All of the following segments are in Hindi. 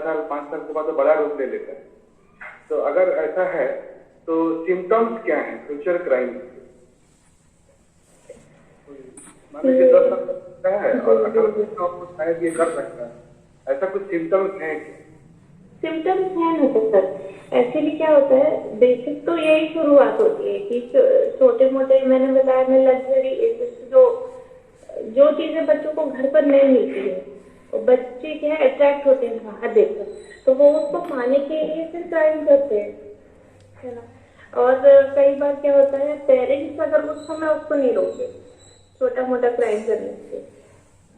साल 5 साल के बाद तो बड़ा रूप ले लेता है। तो अगर ऐसा है तो सिम्टम्स क्या है फ्यूचर क्राइम? मान लीजिए 10 साल का है और 18 साल तो शायद ये कर सकता है, ऐसा कुछ सिम्टम्स है क्या? सिम्टम्स है ना सर। एक्चुअली क्या होता है, बेसिक तो यही शुरुआत होती है कि छोटे मोटे, मैंने बताया मैं लग्जरी जो जो चीजें बच्चों को घर पर नहीं मिलती है, तो बच्चे क्या अट्रैक्ट होते हैं बाहर देखकर, तो वो उसको पाने के लिए फिर क्राइम करते हैं, है ना। और कई बार क्या होता है, पेरेंट्स अगर उस समय उसको नहीं रोके छोटा मोटा क्राइम करने से,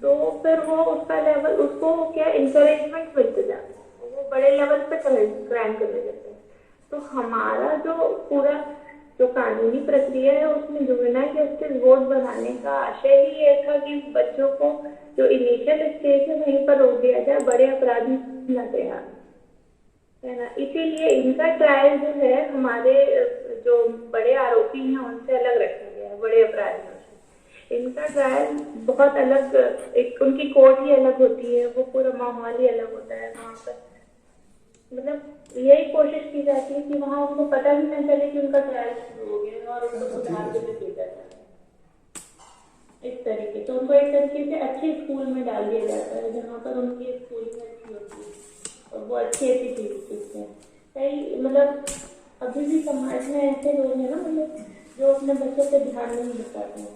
तो फिर वो उसका लेवल, उसको क्या इंकरेजमेंट मिलते जाता है, वो बड़े लेवल पे क्राइम करने लगते हैं। तो हमारा जो पूरा जो कानूनी प्रक्रिया है उसमें जुवेनाइल जस्टिस बोर्ड बनाने का आशय ही ये था कि बच्चों को जो इनिशियल स्टेज है वहीं पर रोक दिया जाए, बड़े अपराधी न तैयार, है ना। इसीलिए इनका ट्रायल जो है हमारे जो बड़े आरोपी हैं उनसे अलग रखा गया है, बड़े अपराधियों से। इनका ट्रायल बहुत अलग, एक उनकी कोर्ट ही अलग होती है, वो पूरा माहौल ही अलग होता है वहाँ पर। मतलब यही कोशिश की जाती है कि वहाँ उनको पता भी न चले कि उनका ट्रायल शुरू हो गया और उनको सुधार के लिए भेजा जाता है इस तरीके। तो उनको एक तरीके से अच्छे स्कूल में डाल दिया जाता है जहाँ पर उनकी स्कूलिंग अच्छी होती है और वो अच्छी अच्छी चीज सीखते हैं। कई मतलब अभी भी समाज में ऐसे लोग हैं ना, मतलब जो अपने बच्चों पे ध्यान नहीं बताते हैं,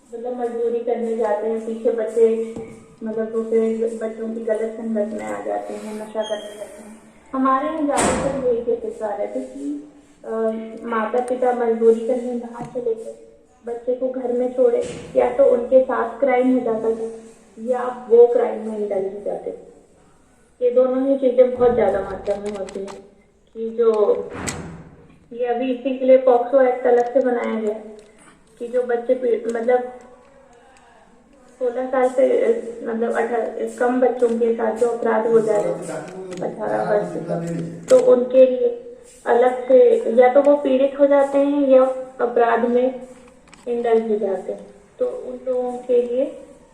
मतलब मजदूरी करने जाते हैं, पीछे बच्चे मतलब दूसरे बच्चों की गलत संगत में आ जाते हैं, नशा करने लगते हैं। हमारे यहाँ ज्यादातर यही केसेस आ रहे थे कि माता पिता मजदूरी करने बाहर चले गए, बच्चे को घर में छोड़े, या तो उनके साथ क्राइम हो जाता था या वो क्राइम में इंडल्ज हो जाते थे। ये दोनों ही चीजें बहुत ज्यादा मात्रा में होती है कि जो ये अभी इसी के लिए पॉक्सो एक्ट अलग से बनाया गया कि जो बच्चे मतलब 16 साल से मतलब 18 कम बच्चों के साथ जो अपराध हो जाए 18 वर्ष तक, तो उनके लिए अलग से या तो वो पीड़ित हो जाते हैं या अपराध में इंडल्ज हो जाते हैं, तो उन लोगों के लिए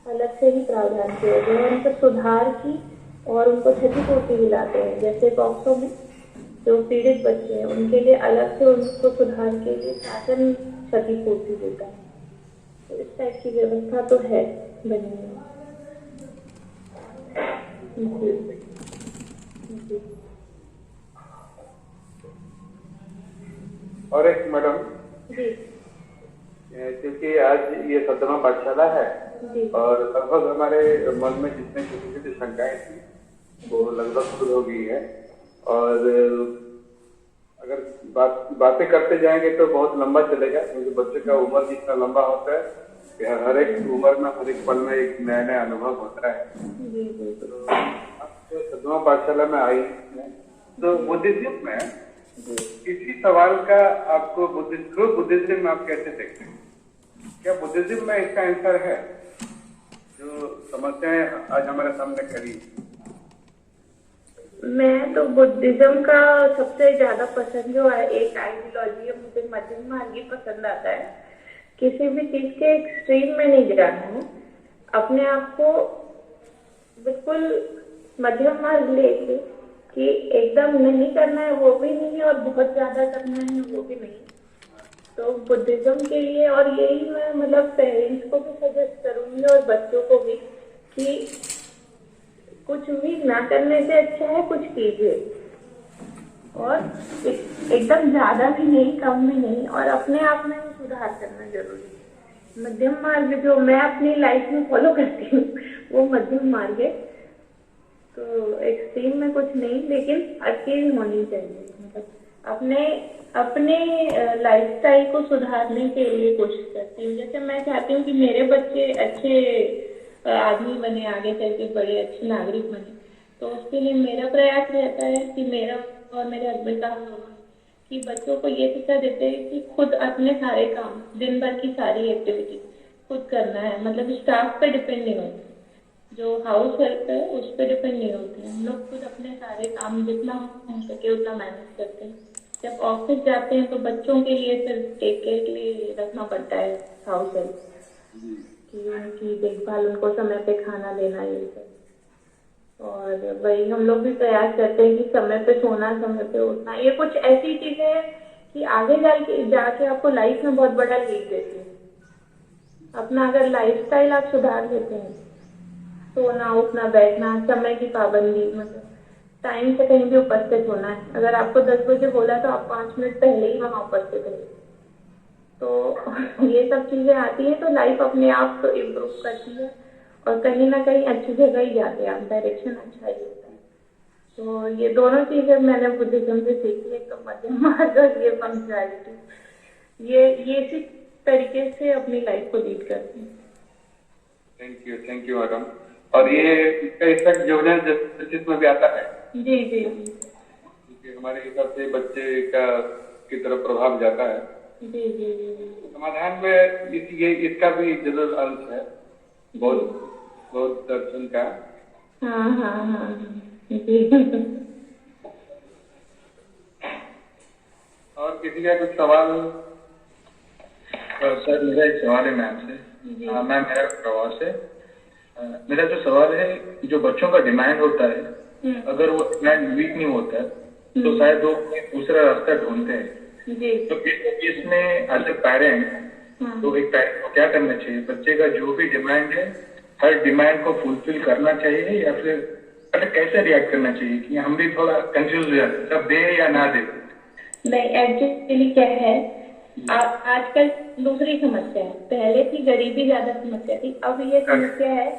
अलग से ही प्रावधान किया गया, उनको सुधार की और उनको क्षतिपूर्ति दिलाते हैं। जैसे पॉक्सो में जो पीड़ित बच्चे हैं उनके लिए अलग से उनको सुधार के लिए शासन क्षतिपूर्ति देता है। तो इस टाइप की व्यवस्था तो है बनी हुई। और एक मैडम जी, क्योंकि आज ये 17वां पाठशाला है और लगभग हमारे मन में जितने छोटी छोटी शंकाएं थी वो लगभग दूर हो गई है, और अगर बातें करते जाएंगे तो बहुत लंबा चलेगा, क्योंकि बच्चे का उम्र जितना लंबा होता है हर एक उम्र में हर एक पल में एक नया नया अनुभव होता है। तो आप 17वां पाठशाला में आई हैं, तो बुद्धिज्म में इसी सवाल का आपको बुद्धिज्म में आप कैसे देखते हैं? क्या बुद्धिज्म में इसका आंसर है जो समस्याएं आज हमारे सामने खड़ी? मैं तो बुद्धिज्म का सबसे ज्यादा पसंद जो है एक आइडियोलॉजी है, मुझे मध्यम मार्ग ही पसंद आता है। किसी भी चीज के एक्सट्रीम में नहीं जाना है, अपने आप को बिल्कुल मध्यम मार्ग लेके कि एकदम नहीं करना है वो भी नहीं और बहुत ज्यादा करना है वो भी नहीं। तो बुद्धिज्म के लिए, और यही मैं मतलब पेरेंट्स को भी सजेस्ट करूंगी और बच्चों को भी कि कुछ भी ना करने से अच्छा है कुछ कीजिए, और एकदम ज्यादा भी नहीं कम भी नहीं, और अपने आप में सुधार करना जरूरी है। मध्यम मार्ग जो मैं अपनी लाइफ में फॉलो करती हूँ वो मध्यम मार्ग है। तो एक्सट्रीम में कुछ नहीं, लेकिन अकेली होनी चाहिए, मतलब अपने अपने लाइफस्टाइल को सुधारने के लिए कोशिश करती हूँ। जैसे मैं चाहती हूँ कि मेरे बच्चे अच्छे आदमी बने, आगे चल के बड़े अच्छे नागरिक बने, तो उसके लिए मेरा प्रयास रहता है कि मेरा और मेरे हस्बैंड का कि बच्चों को ये शिक्षा देते हैं कि खुद अपने सारे काम, दिन भर की सारी एक्टिविटी खुद करना है, मतलब स्टाफ पे डिपेंड नहीं होते, जो हाउस हेल्प है उस पर डिपेंड नहीं होते हैं। हम लोग खुद अपने सारे काम जितना हो सके उतना मैनेज करते हैं। जब ऑफिस जाते हैं तो बच्चों के लिए फिर टेक केयर के लिए रखना पड़ता है हाउस हेल्प, कि उनकी देखभाल, उनको समय पे खाना देना, ये सब। और वही हम लोग भी प्रयास करते हैं कि समय पे सोना, समय पे उठना। ये कुछ ऐसी चीजें हैं कि आगे जाके आपको लाइफ में बहुत बड़ा लीड देती है। अपना अगर लाइफस्टाइल आप सुधार लेते हैं, सोना, उठना, बैठना, समय की पाबंदी, मतलब टाइम से कहीं भी उपस्थित होना है। अगर आपको 10 बजे बोला तो आप 5 मिनट पहले ही वहां उपस्थित रहिए। तो ये सब चीजें आती हैं तो लाइफ अपने आप इम्प्रूव करती है और कहीं ना कहीं अच्छी जगह ही जाते हैं आप, डायरेक्शन अच्छा ही होता है। तो ये दोनों चीजें मैंने बुद्धिज्म से सीखी है, तो मध्यम मार्ग और ये पंक्चुअलिटी, ये इसी तरीके से अपनी लाइफ को लीड करती है। Thank you madam. और ये इसका इफेक्ट जोनल जस्टिस में भी आता है? जी जी, क्योंकि हमारे हिसाब से बच्चे का की तरफ प्रभाव जाता है। जी जी जी, समाधान में ये इसका भी जरूर अंश है, बहुत दर्शन का। हाँ हाँ हाँ जी। और किसी का कुछ सवाल? सर मेरा एक सवाल है मैम से। मैम मेरा प्रवास है। मेरा जो सवाल है, जो बच्चों का डिमांड होता है, अगर वो डिमांड मीट नहीं होता तो शायद वो दूसरा रास्ता ढूंढते हैं। जी। तो इसमें एज ए पेरेंट तो एक पेरेंट को क्या करना चाहिए? बच्चे का जो भी डिमांड है, हर डिमांड को फुलफिल करना चाहिए या फिर मतलब कैसे रिएक्ट करना चाहिए? कि हम भी थोड़ा कंफ्यूज हो जाते हैं, सब दे या ना दे। नहीं, एक्चुअली क्या है, आजकल दूसरी समस्या है। पहले थी गरीबी ज्यादा समस्या थी, अब ये समस्या है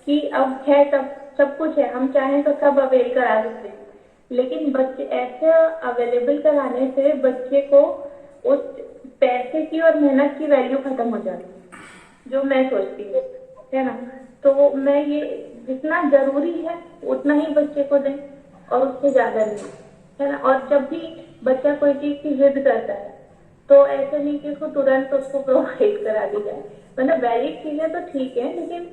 कि अब है सब कुछ है, हम चाहें तो सब अवेल करा सकते हैं, लेकिन बच्चे ऐसे अवेलेबल कराने से बच्चे को उस पैसे की और मेहनत की वैल्यू खत्म हो जाती है, जो मैं सोचती हूँ, है ना। तो मैं ये जितना जरूरी है उतना ही बच्चे को दें और उससे ज्यादा नहीं, है ना। और जब भी बच्चा कोई चीज की जिद करता है तो ऐसे नहीं कि उसको तुरंत उसको प्रोवाइड करा दी जाए। मतलब वैलिड चीजें तो ठीक है, लेकिन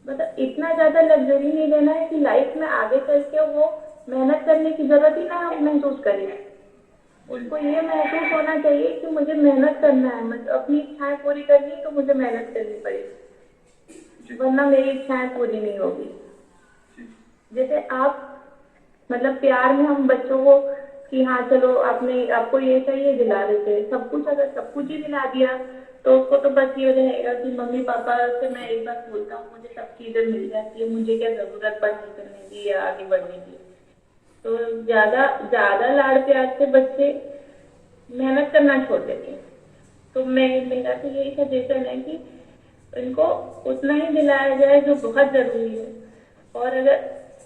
मतलब इतना ज्यादा लग्जरी नहीं देना है कि लाइफ में आगे चल के वो मेहनत करने की जरूरत ही ना हम महसूस करें। उसको ये महसूस होना चाहिए कि मुझे मेहनत करना है, मतलब अपनी इच्छाएं पूरी करनी तो मुझे मेहनत करनी पड़ेगी, वरना मेरी इच्छाएं पूरी नहीं होगी। जैसे आप मतलब प्यार में हम बच्चों को कि हाँ चलो आपको ये चाहिए दिला देते हैं सब कुछ। अगर सब कुछ ही दिला दिया तो उसको तो बस ये रहेगा कि मम्मी पापा से मैं एक बार बोलता हूँ मुझे सब चीजें मिल जाती है, मुझे क्या जरूरत पढ़ाई करने की या आगे बढ़ने की। तो ज्यादा लाड़ प्यार से बच्चे मेहनत करना छोड़ देते हैं। तो मेरा तो यही सजेशन है कि इनको उतना ही दिलाया जाए जो बहुत जरूरी है, और अगर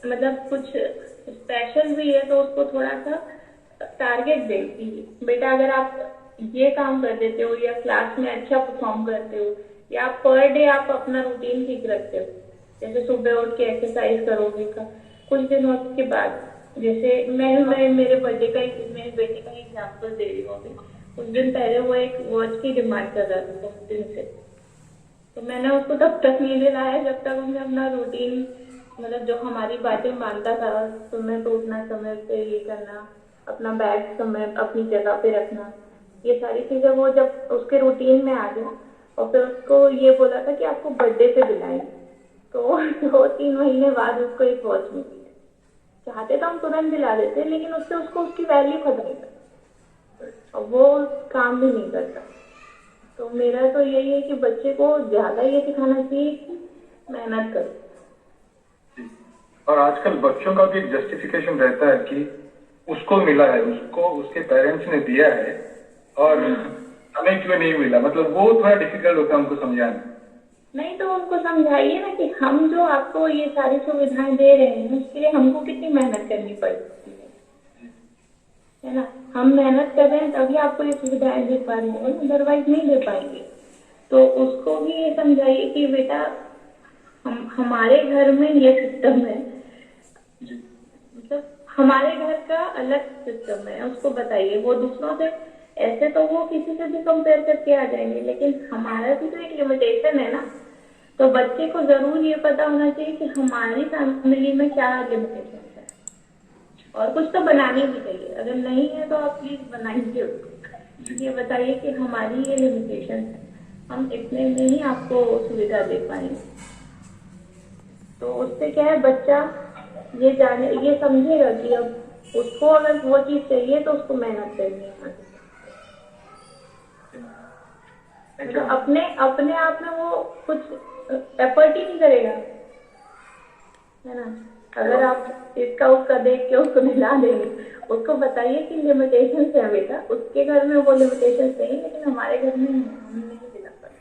मतलब कुछ स्पेशल भी है तो उसको थोड़ा सा टारगेट दें कि बेटा अगर आप ये काम कर देते हो या क्लास में अच्छा परफॉर्म करते हो या आप पर डे आप अपना रूटीन ठीक रखते हो, जैसे सुबह उठ के एक्सरसाइज करोगे कुछ दिनों के बाद। जैसे मैं मेरे बर्थडे का मेरे बेटे का एग्जाम्पल दे रही हूँ अभी। कुछ दिन पहले वो एक वॉच की डिमांड कर रहा था बहुत दिन से, तो मैंने उसको तब तक नहीं दिलाया जब तक उसने अपना रूटीन मतलब जो हमारी बातें मानता था, समय पे उठना, समय पे ये करना, अपना बैग समय अपनी जगह पे रखना, ये सारी चीजें वो जब उसके रूटीन में आ गया और फिर उसको ये बोला था कि आपको बर्थडे पे दिलाएंगे, तो 2-3 महीने बाद उसको एक वॉच मिली। चाहते तो हम तुरंत दिला देते लेकिन उससे उसको उसकी वैल्यू खत्म नहीं करता और वो काम भी नहीं करता। तो मेरा तो यही है कि बच्चे को ज्यादा ये सिखाना चाहिए कि मेहनत करो। और आजकल बच्चों का भी जस्टिफिकेशन रहता है कि उसको मिला है, उसको उसके पेरेंट्स ने दिया है और हमें क्यों नहीं मिला, मतलब वो थोड़ा डिफिकल्ट होता है उनको समझाना। नहीं तो उनको समझाइए ना कि हम जो आपको ये सारी सुविधाएं दे रहे हैं उसके लिए हमको कितनी मेहनत करनी पड़ती है ना। हम मेहनत कर रहे हैं तभी आपको ये सुविधाएं दे पा रहे हैं, अदरवाइज नहीं दे पाएंगे। तो उसको भी ये समझाइए कि बेटा हमारे घर में ये सिस्टम है, मतलब हमारे घर का अलग सिस्टम है, उसको बताइए। वो दूसरों से ऐसे तो वो किसी से भी कंपेयर करके आ जाएंगे, लेकिन हमारा भी तो एक लिमिटेशन है ना। तो बच्चे को जरूर ये पता होना चाहिए कि हमारी फैमिली में क्या लिमिटेशन है, और कुछ तो बनानी भी चाहिए। अगर नहीं है तो आप प्लीज बनाइए उसको, ये बताइए कि हमारी ये लिमिटेशन है, हम इतने में ही आपको सुविधा दे पाएंगे। तो उससे क्या है, बच्चा ये समझेगा कि अब उसको अगर वो चीज चाहिए तो उसको मेहनत करनी है। तो अपने अपने आप में वो कुछ एफर्ट ही नहीं करेगा, है ना। अगर आप इसका उसका देख के उसको मिला देंगे, उसको बताइए कि लिमिटेशन है बेटा, उसके घर में वो लिमिटेशन नहीं, लेकिन हमारे घर में हम नहीं दिला पाते।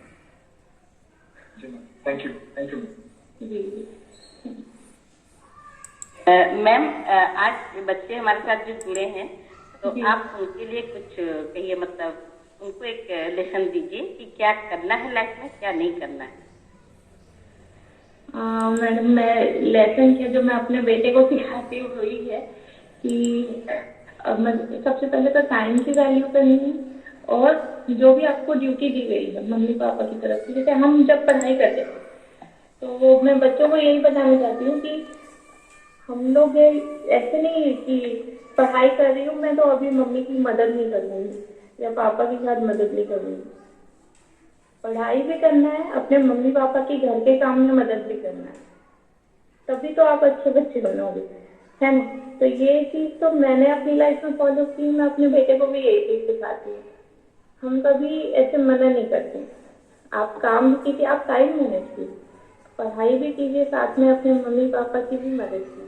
थैंक यू, थैंक यू जी। मैम, आज बच्चे हमारे साथ जो जुड़े हैं, तो आप उनके लिए कुछ कहिए, मतलब उनको एक लेसन दीजिए कि क्या करना है लाइफ में, क्या नहीं करना है। मैडम, मैं लेसन क्या जो मैं अपने बेटे को सिखाती हूँ वही है कि सबसे पहले तो टाइम की वैल्यू करनी है, और जो भी आपको ड्यूटी दी गई है मम्मी पापा की तरफ से, जैसे हम जब पढ़ाई करते थे तो मैं बच्चों को यही बताना चाहती हूँ कि हम लोग ऐसे नहीं कि पढ़ाई कर रही हूँ मैं तो अभी मम्मी की मदद नहीं करूँगी या पापा के साथ मदद नहीं करूँगी। पढ़ाई भी करना है, अपने मम्मी पापा के घर के काम में मदद भी करना है, तभी तो आप अच्छे बच्चे बनोगे, है ना। तो ये चीज तो मैंने अपनी लाइफ में फॉलो की, मैं अपने बेटे को भी यही चीज सिखाती हूँ। हम कभी ऐसे मना नहीं करते, आप काम भी कीजिए, आप टाइम मैनेज कीजिए, पढ़ाई भी कीजिए, साथ में अपने मम्मी पापा की भी मदद कीजिए।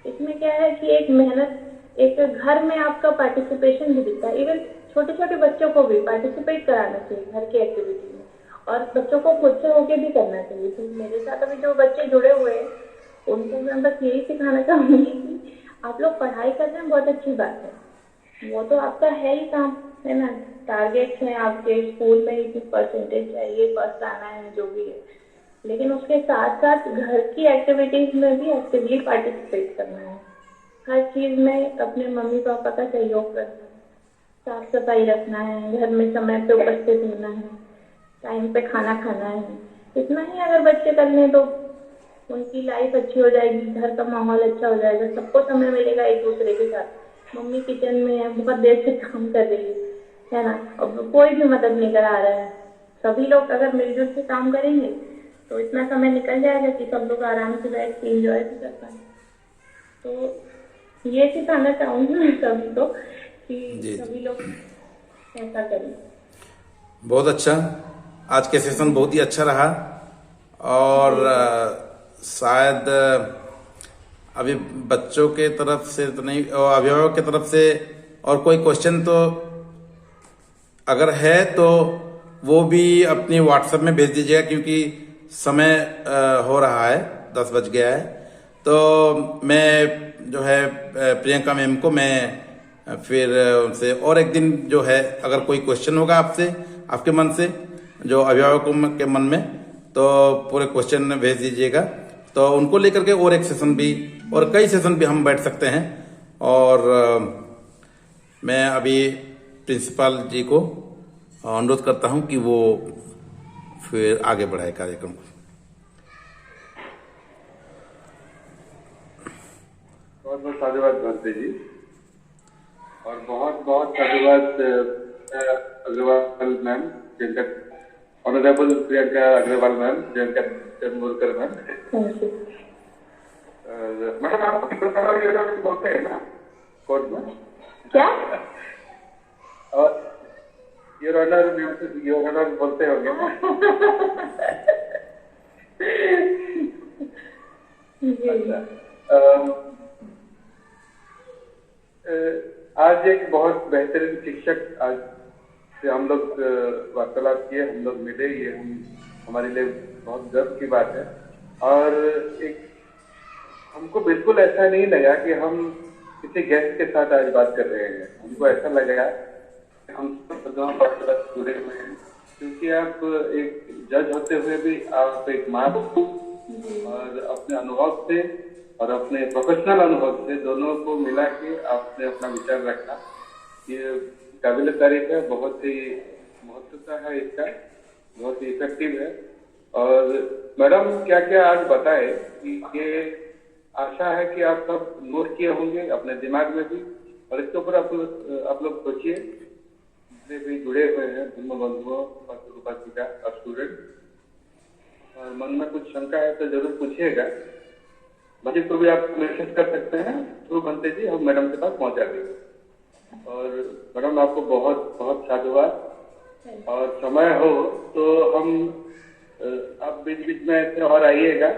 इसमें क्या है कि एक मेहनत, एक घर में आपका पार्टिसिपेशन भी दिखता है। इवन छोटे छोटे बच्चों को भी पार्टिसिपेट कराना चाहिए घर की एक्टिविटी में, और बच्चों को खुद से होके भी करना चाहिए। तो मेरे साथ अभी जो बच्चे जुड़े हुए हैं उनको मैं बस यही सिखाना चाहूंगी कि आप लोग पढ़ाई कर रहे हैं, बहुत अच्छी बात है, वो तो आपका है ही काम, है ना। टारगेट्स हैं आपके, स्कूल में इतनी परसेंटेज चाहिए, फर्स्ट आना है, जो भी है, लेकिन उसके साथ साथ घर की एक्टिविटीज में भी एक्टिवली पार्टिसिपेट करना है। हर चीज में अपने मम्मी पापा का सहयोग करना है, साफ सफाई रखना है, घर में समय पे उपस्थित होना है, टाइम पे खाना खाना है। इतना ही अगर बच्चे कर लें तो उनकी लाइफ अच्छी हो जाएगी, घर का माहौल अच्छा हो जाएगा, सबको समय मिलेगा एक दूसरे के साथ। मम्मी किचन में है, बहुत देर से काम कर रही है ना, और कोई भी मदद नहीं करा रहा है, सभी लोग अगर मिलजुल के काम करेंगे तो इतना समय निकल जाएगा कि सब लोग आराम से बैठ के इंजॉय भी कर पाए। तो ये सिखाना चाहूंगी मैं सभी को कि सभी लोग ऐसा करें। बहुत अच्छा, आज के सेशन बहुत ही अच्छा रहा, और शायद अभी बच्चों के तरफ से तो नहीं, और अभिभावक की तरफ से और कोई क्वेश्चन तो अगर है तो वो भी अपनी व्हाट्सएप में भेज दीजिएगा, क्योंकि समय हो रहा है, 10 बज गया है। तो मैं जो है प्रियंका मैम को मैं फिर उनसे और एक दिन जो है, अगर कोई क्वेश्चन होगा आपसे, आपके मन से, जो अभिभावकों के मन में, तो पूरे क्वेश्चन भेज दीजिएगा, तो उनको लेकर के और एक सेशन भी, और कई सेशन भी हम बैठ सकते हैं। और मैं अभी प्रिंसिपल जी को अनुरोध करता हूं कि वो फिर आगे बढ़ाए कार्यक्रम को। बहुत बहुत साधुवाद भंते जी, और बहुत बहुत साधुवाद अग्रवाल मैम, जिनका ऑनरेबल प्रियंका अग्रवाल मैम, जिनका चंद्रमूलकर मैम। मैडम, आप बोलते हैं ना कोर्ट में क्या? और योर ऑनर बोलते होंगे ना? आज एक बहुत बेहतरीन शिक्षक आज से हम लोग वार्तालाप किए, हम लोग मिले, ये हमारे लिए बहुत गर्व की बात है। और एक हमको बिल्कुल ऐसा नहीं लगा कि हम किसी गेस्ट के साथ आज बात कर रहे हैं, हमको ऐसा लगा हम सब वार्तालाप जुड़े हुए हैं, क्योंकि आप एक जज होते हुए भी आप एक माँ, और अपने अनुभव से और अपने प्रोफेशनल अनुभव से दोनों को मिला के आपने अपना विचार रखा, ये काबिल तारीफ है, बहुत ही महत्वता है इसका, बहुत ही इफेक्टिव है। और मैडम क्या क्या आज बताए कि ये आशा है कि आप सब नोट किए होंगे अपने दिमाग में भी, और इसके ऊपर आप लोग सोचिए, जितने भी जुड़े हुए हैं धर्म बंधुओं, उपासिका और स्टूडेंट, और मन में कुछ शंका है तो जरूर पूछिएगा। बच्चे को भी आप मैसेज कर सकते हैं थ्रू बनते जी, हम मैडम के पास पहुंचा देंगे। और मैडम आपको बहुत बहुत साधुवाद। और समय हो तो हम आप बीच बीच में ऐसे और आइएगा,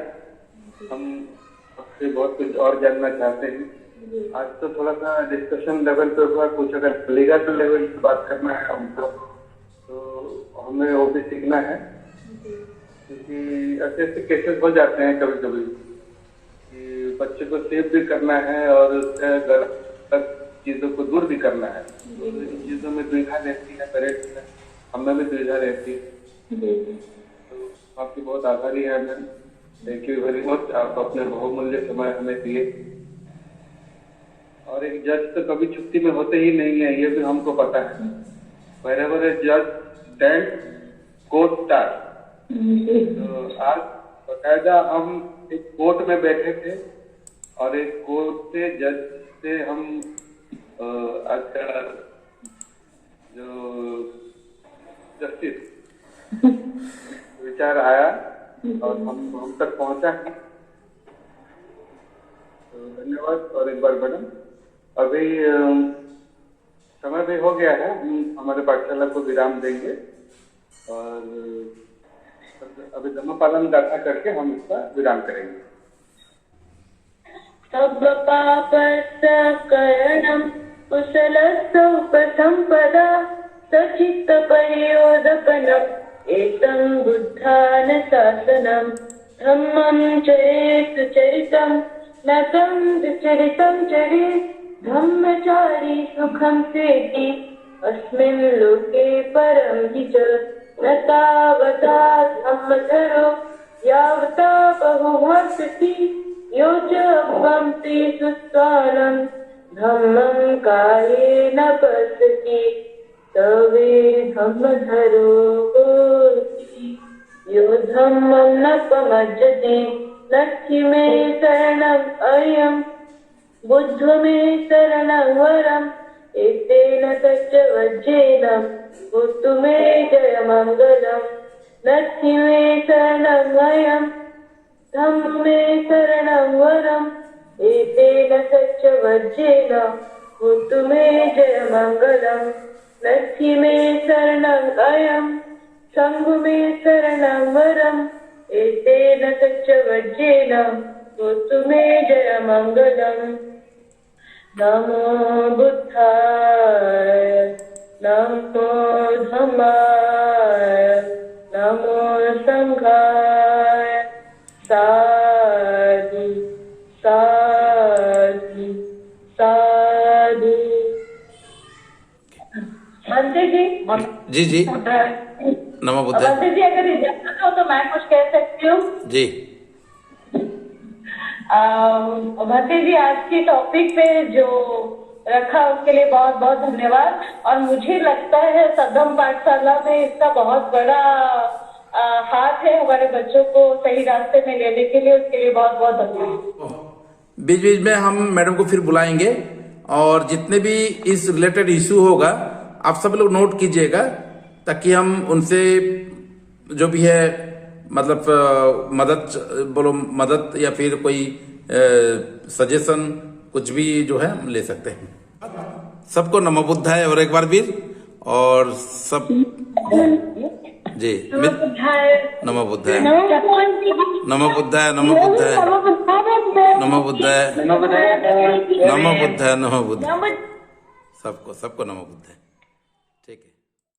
हम आपसे बहुत कुछ और जानना चाहते हैं। आज तो थोड़ा सा डिस्कशन लेवल पे हुआ, कुछ अगर लीगल लेवल पे बात करना है हमको तो हमें वो भी सीखना है, क्योंकि ऐसे ऐसे केसेस हो जाते हैं कभी कभी कि बच्चे को सेव भी करना है और उससे गलत चीजों को दूर भी करना है। तो इन चीजों में दुविधा रहती है, पेरेंट्स में हमें भी दुविधा रहती है। तो आपकी बहुत आभारी है ma'am, thank you very much. आप अपने बहुमूल्य समय हमें दिए। और एक जज तो कभी छुट्टी में होते ही नहीं है, ये भी हमको पता है। wherever a judge stands, court starts। तो आज बकायदा हम एक कोर्ट में बैठे थे और एक कोर्ट से जज से हम आज का जो जस्टिस विचार आया और हम तक पहुंचा है। तो धन्यवाद। और एक बार मैडम अभी समय भी हो गया है, हम हमारे पाठशाला को विराम देंगे और अभी धम्मपालन गाथा करके हम इसका विराम करेंगे। सब पापकरणं कुशलसौपसम्पदा सचित्त परियोदपनम् एतं बुद्धान शासनम् धम्मं चरेत् चरितं नतं चरितं चरेत् धम्मचारी सुखं सेति अस्मिन् लोके परं हि च न तावता धम्मधरो यावता बहुवर्षति यो च भवन्ति सुस्थानं धम्मं कायेन पश्यति तवे धम्मधरो होति यो धम्मं न पमज्जति नत्थि मे शरणम् अयम् बुद्ध मे शरणं वरम् एतेन तच्च वज्रेन भूतु मे जयमङ्गलम् नत्थि मे शरणम् अयम् धम्म मे शरणं वरम् एतेन तच्च वज्रेन भूतु मे जयमङ्गलम् नत्थि मे शरणम् अयम् संघ मे शरणं वरम् एतेन तच्च वज्रेन भूतु मे जयमङ्गलम् नमो बुद्धाय नमो धम्माय नमो संघाय साधु साधु साधु। बंदे जी जी जी नमो बुद्धाय। बंदे जी अगर इजाजत हो तो मैं कुछ कह सकती हूँ जी। भट्टी जी आज की टॉपिक पे जो रखा उसके लिए बहुत बहुत धन्यवाद। और मुझे लगता है सदम पाठशाला में इसका बहुत बड़ा हाथ है हमारे बच्चों को सही रास्ते में लेने के लिए, उसके लिए बहुत बहुत धन्यवाद। बीच बीच में हम मैडम को फिर बुलाएंगे और जितने भी इस रिलेटेड इशू होगा आप सब लोग नोट कीजिएगा, ताकि हम उनसे जो भी है मतलब मदद या फिर कोई सजेशन कुछ भी जो है हम ले सकते हैं। सबको नमो बुद्धाय और एक बार भी और सब जी नमो बुद्धाय नमो बुद्धाय नमो बुद्धाय नमो बुद्धाय नमो बुद्धाय नमो बुद्धाय नमो बुद्धाय सबको नमो बुद्धाय।